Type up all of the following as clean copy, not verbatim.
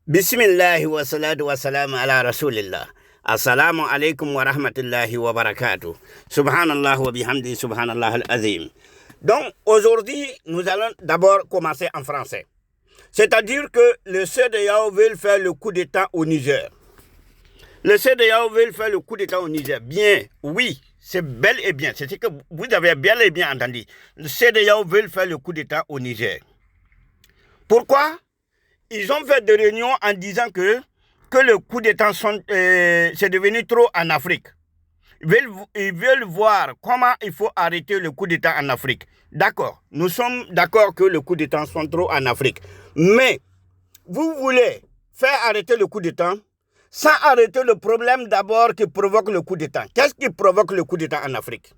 Bismillah wa salatu wa salam ala rasulillah. Assalamu alaikum wa rahmatullahi wa barakatuh. Subhanallah wa bihamdi subhanallah al-azim. Donc aujourd'hui, nous allons d'abord commencer en français. C'est-à-dire que le CEDEAO veut faire le coup d'État au Niger. Le CEDEAO veut faire le coup d'État au Niger. Bien, oui, c'est bel et bien. C'est ce que vous avez bien et bien entendu. Le CEDEAO veut faire le coup d'État au Niger. Pourquoi? Ils ont fait des réunions en disant que le coup d'État c'est devenu trop en Afrique. Ils veulent voir comment il faut arrêter le coup d'État en Afrique. D'accord, nous sommes d'accord que le coup d'État sont trop en Afrique. Mais vous voulez faire arrêter le coup d'État sans arrêter le problème d'abord qui provoque le coup d'État. Qu'est-ce qui provoque le coup d'État en Afrique?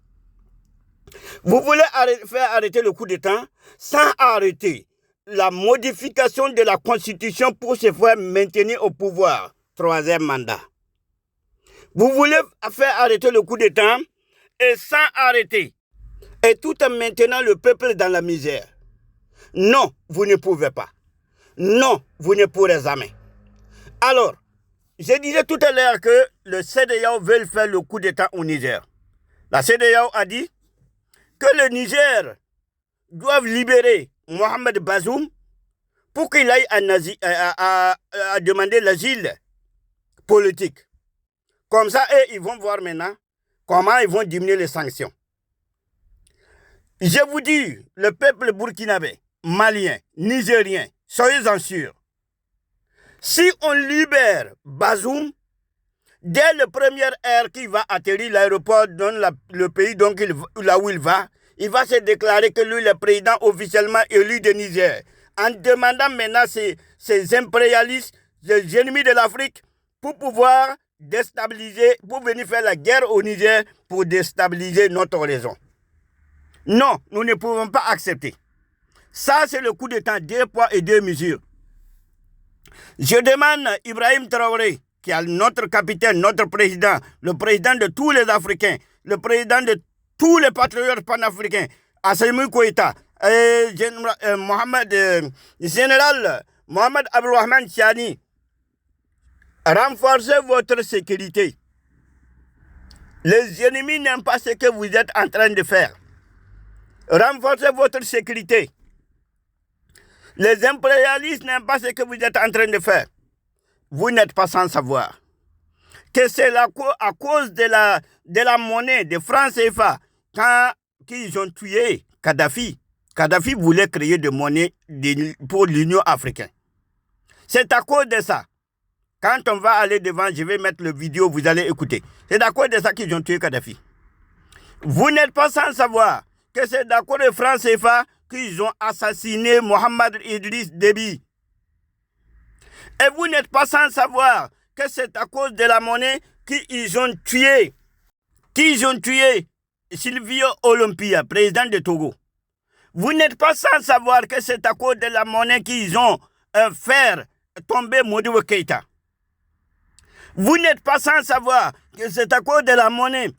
Vous voulez faire arrêter le coup d'État sans arrêter la modification de la Constitution pour se faire maintenir au pouvoir. Troisième mandat. Vous voulez faire arrêter le coup d'État et sans arrêter. Et tout en maintenant le peuple dans la misère. Non, vous ne pouvez pas. Non, vous ne pourrez jamais. Alors, je disais tout à l'heure que le CEDEAO veut faire le coup d'État au Niger. La CEDEAO a dit que le Niger doit libérer Mohamed Bazoum pour qu'il aille à demander l'asile politique. Comme ça, ils vont voir maintenant comment ils vont diminuer les sanctions. Je vous dis, le peuple burkinabé, malien, nigérien, soyez-en sûrs. Si on libère Bazoum, dès la première heure qu'il va atterrir l'aéroport dans le pays donc là où il va se déclarer que lui, le président officiellement élu de Niger, en demandant maintenant ces impérialistes, les ennemis de l'Afrique, pour pouvoir déstabiliser, pour venir faire la guerre au Niger, pour déstabiliser notre raison. Non, nous ne pouvons pas accepter. Ça, c'est le coup d'État, 2 poids et 2 mesures. Je demande à Ibrahim Traoré, qui est notre capitaine, notre président, le président de tous les Africains, le président de tous les patriotes panafricains, Assimi Goïta, général Mohamed Abdelrahman Tiani, renforcez votre sécurité. Les ennemis n'aiment pas ce que vous êtes en train de faire. Renforcez votre sécurité. Les impérialistes n'aiment pas ce que vous êtes en train de faire. Vous n'êtes pas sans savoir que c'est à cause de la monnaie de francs CFA quand ils ont tué Kadhafi. Kadhafi voulait créer de monnaie pour l'Union africaine. C'est à cause de ça. Quand on va aller devant, je vais mettre le vidéo, vous allez écouter. C'est à cause de ça qu'ils ont tué Kadhafi. Vous n'êtes pas sans savoir que c'est à cause de francs CFA qu'ils ont assassiné Mohamed Idriss Déby. Et vous n'êtes pas sans savoir que c'est à cause de la monnaie qu'ils ont tué Silvio Olympia, président de Togo. Vous n'êtes pas sans savoir que c'est à cause de la monnaie qu'ils ont fait tomber Modibo Keïta. Vous n'êtes pas sans savoir que c'est à cause de la monnaie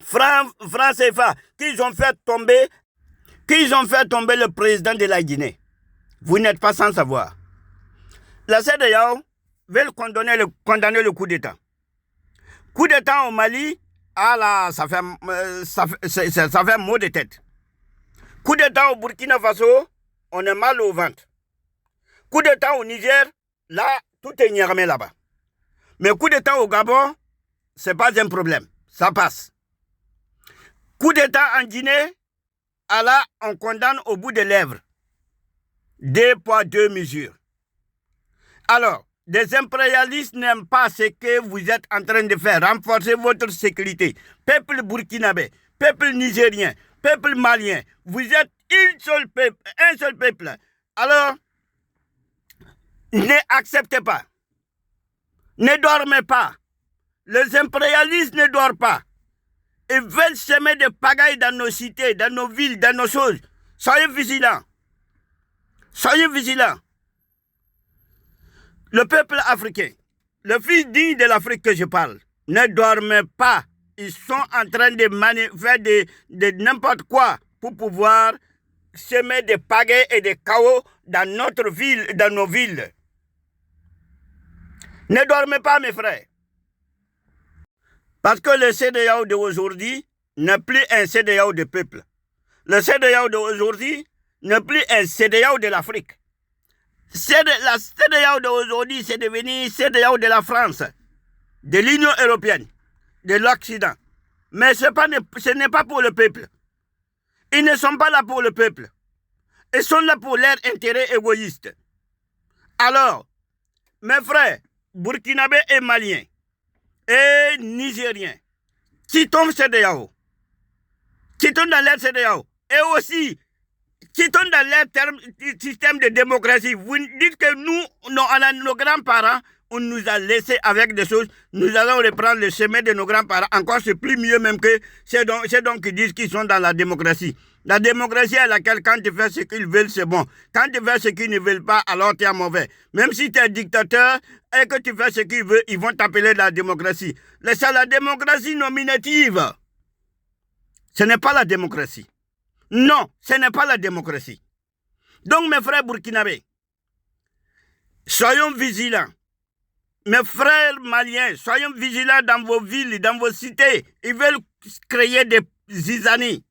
franc CFA qu'ils ont fait tomber le président de la Guinée. Vous n'êtes pas sans savoir. La CEDEAO veut condamner le coup d'État. Coup d'État au Mali, ça fait mot de tête. Coup d'État au Burkina Faso, on est mal au ventre. Coup d'État au Niger, là, tout est niarmé là-bas. Mais coup d'État au Gabon, c'est pas un problème, ça passe. Coup d'État en Guinée, là, on condamne au bout des lèvres. 2 poids, 2 mesures. Alors, les impérialistes n'aiment pas ce que vous êtes en train de faire. Renforcez votre sécurité. Peuple burkinabé, peuple nigérien, peuple malien, vous êtes un seul peuple. Alors, n'acceptez pas. Ne dormez pas. Les impérialistes ne dorment pas. Ils veulent semer des pagailles dans nos cités, dans nos villes, dans nos choses. Soyez vigilants. Soyez vigilants. Le peuple africain, le fils digne de l'Afrique que je parle, ne dorment pas. Ils sont en train de faire de n'importe quoi pour pouvoir semer des pagailles et des chaos dans notre ville, dans nos villes. Ne dormez pas, mes frères. Parce que le CEDEAO d'aujourd'hui n'est plus un CEDEAO de peuple. Le CEDEAO d'aujourd'hui n'est plus un CEDEAO de l'Afrique. La CEDEAO d'aujourd'hui, c'est devenu CEDEAO de la France, de l'Union européenne, de l'Occident. Mais ce n'est pas pour le peuple. Ils ne sont pas là pour le peuple. Ils sont là pour leur intérêt égoïste. Alors, mes frères, burkinabés et maliens, et nigériens, quittons CEDEAO. Quittons dans leur CEDEAO. Et aussi, quittons dans leur système de démocratie. Vous dites que nous, nos grands-parents, on nous a laissé avec des choses. Nous allons reprendre le chemin de nos grands-parents. Encore, c'est plus mieux même que c'est donc qui disent qu'ils sont dans la démocratie. La démocratie à laquelle quand tu fais ce qu'ils veulent, c'est bon. Quand tu fais ce qu'ils ne veulent pas, alors tu es mauvais. Même si tu es dictateur et que tu fais ce qu'ils veulent, ils vont t'appeler la démocratie. C'est la démocratie nominative. Ce n'est pas la démocratie. Non, ce n'est pas la démocratie. Donc, mes frères burkinabés, soyons vigilants. Mes frères maliens, soyons vigilants dans vos villes, dans vos cités. Ils veulent créer des zizanies.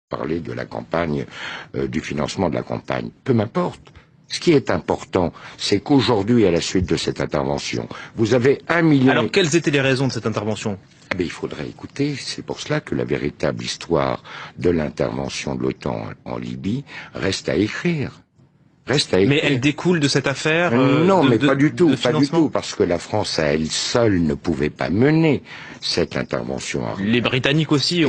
Parler de la campagne, du financement de la campagne, peu m'importe. Ce qui est important, c'est qu'aujourd'hui, à la suite de cette intervention, vous avez 1 million... Alors, quelles étaient les raisons de cette intervention ? Il faudrait écouter, c'est pour cela que la véritable histoire de l'intervention de l'OTAN en Libye reste à écrire. Mais elle découle de cette affaire non, mais pas du tout, parce que la France à elle seule ne pouvait pas mener cette intervention. Les Britanniques aussi y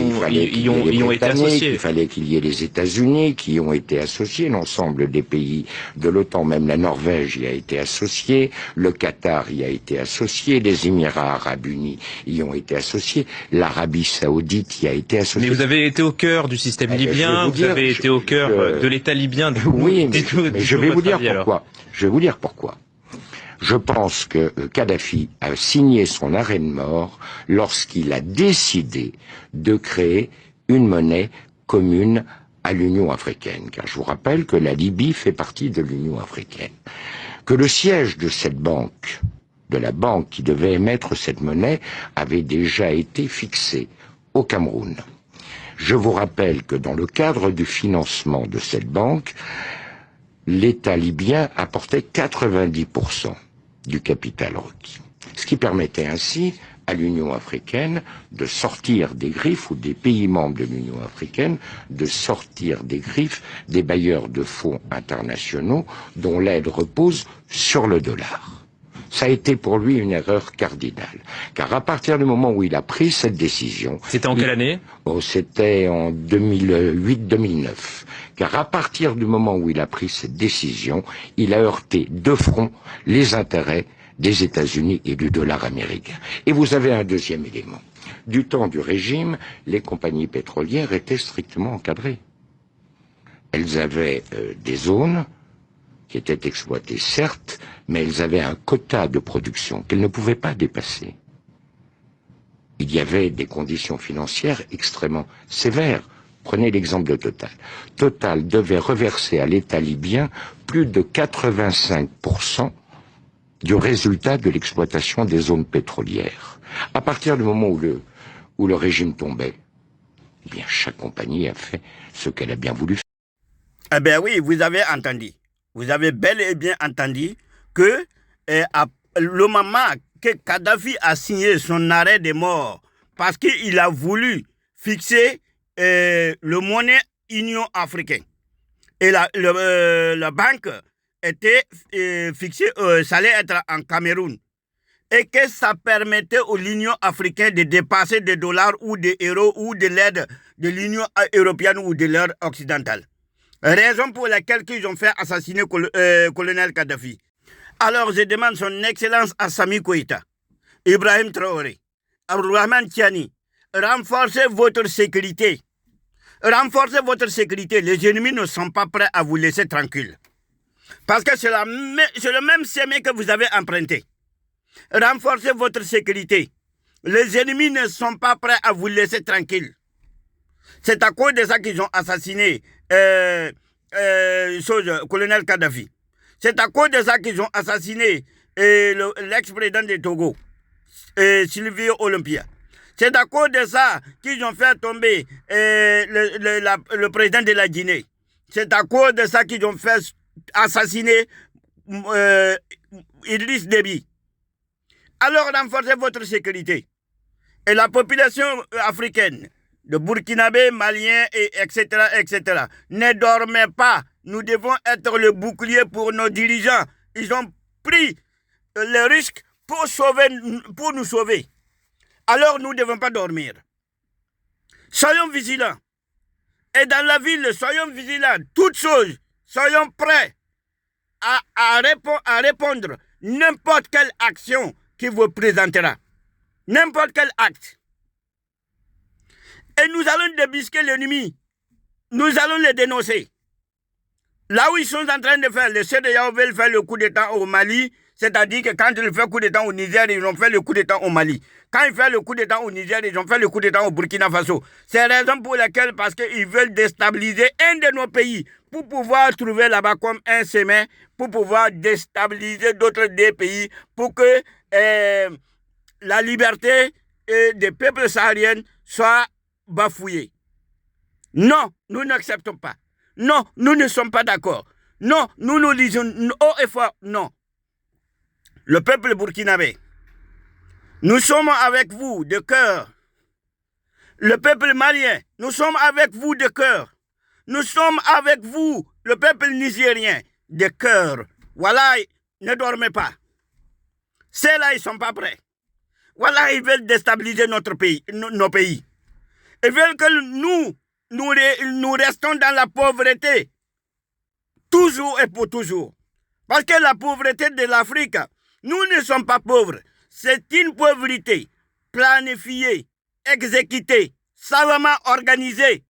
ont été associés. Il fallait qu'il y ait les États-Unis qui ont été associés, l'ensemble des pays de l'OTAN, même la Norvège y a été associée, le Qatar y a été associé, les Émirats Arabes Unis y ont été associés, l'Arabie Saoudite y a été associée. Mais vous avez été au cœur du système libyen, vous avez été au cœur de l'État libyen. Oui, mais je vais vous dire pourquoi. Je vais vous dire pourquoi. Je pense que Kadhafi a signé son arrêt de mort lorsqu'il a décidé de créer une monnaie commune à l'Union africaine. Car je vous rappelle que la Libye fait partie de l'Union africaine. Que le siège de cette banque, de la banque qui devait émettre cette monnaie, avait déjà été fixé au Cameroun. Je vous rappelle que dans le cadre du financement de cette banque, l'État libyen apportait 90% du capital requis. Ce qui permettait ainsi à l'Union africaine de sortir des griffes, ou des pays membres de l'Union africaine, de sortir des griffes des bailleurs de fonds internationaux dont l'aide repose sur le dollar. Ça a été pour lui une erreur cardinale. Car à partir du moment où il a pris cette décision... C'était en quelle année ? C'était en 2008-2009. Car à partir du moment où il a pris cette décision, il a heurté de front les intérêts des États-Unis et du dollar américain. Et vous avez un deuxième élément. Du temps du régime, les compagnies pétrolières étaient strictement encadrées. Elles avaient des zones qui étaient exploitées, certes, mais elles avaient un quota de production qu'elles ne pouvaient pas dépasser. Il y avait des conditions financières extrêmement sévères. Prenez l'exemple de Total. Total devait reverser à l'État libyen plus de 85% du résultat de l'exploitation des zones pétrolières. À partir du moment où le régime tombait, eh bien, chaque compagnie a fait ce qu'elle a bien voulu faire. Eh bien oui, vous avez entendu. Vous avez bel et bien entendu que le moment que Kadhafi a signé son arrêt de mort, parce qu'il a voulu fixer le monnaie Union africaine. Et la banque était fixée, ça allait être en Cameroun. Et que ça permettait à l'Union africaine de dépasser des dollars ou des euros ou de l'aide de l'Union européenne ou de l'aide occidentale. Raison pour laquelle ils ont fait assassiner colonel Kadhafi. Alors je demande son excellence Assimi Goïta, Ibrahim Traoré, Abdourahmane Tiani, renforcez votre sécurité. Renforcez votre sécurité. Les ennemis ne sont pas prêts à vous laisser tranquille. Parce que c'est le même chemin que vous avez emprunté. Renforcez votre sécurité. Les ennemis ne sont pas prêts à vous laisser tranquille. C'est à cause de ça qu'ils ont assassiné colonel Kadhafi. C'est à cause de ça qu'ils ont assassiné et l'ex-président de Togo, Silvio Olympia. C'est à cause de ça qu'ils ont fait tomber le président de la Guinée. C'est à cause de ça qu'ils ont fait assassiner Idriss Déby. Alors renforcez votre sécurité. Et la population africaine, de Burkinabé, Maliens, etc., ne dormez pas. Nous devons être le bouclier pour nos dirigeants. Ils ont pris le risque pour nous sauver. Alors nous ne devons pas dormir. Soyons vigilants. Et dans la ville, soyons vigilants. Toutes choses, soyons prêts à répondre n'importe quelle action qui vous présentera. N'importe quel acte. Et nous allons débusquer l'ennemi. Nous allons les dénoncer. Là où ils sont en train de faire, les CEDEAO veulent faire le coup d'État au Mali, c'est-à-dire que quand ils font le coup d'État au Niger, ils ont fait le coup d'État au Mali. Quand ils font le coup d'État au Niger, ils ont fait le coup d'État au Burkina Faso. C'est la raison pour laquelle, parce qu'ils veulent déstabiliser un de nos pays pour pouvoir trouver là-bas comme un chemin, pour pouvoir déstabiliser d'autres des pays, pour que la liberté des peuples sahariens soit bafouillée. Non, nous n'acceptons pas. Non, nous ne sommes pas d'accord. Non, nous nous disons haut et fort, non. Le peuple burkinabé, nous sommes avec vous de cœur. Le peuple malien, nous sommes avec vous de cœur. Nous sommes avec vous, le peuple nigérien, de cœur. Voilà, ne dormez pas. Ceux-là, ils ne sont pas prêts. Voilà, ils veulent déstabiliser notre pays, nos pays. Ils veulent que nous restons dans la pauvreté. Toujours et pour toujours. Parce que la pauvreté de l'Afrique, nous ne sommes pas pauvres. C'est une pauvreté planifiée, exécutée, savamment organisée.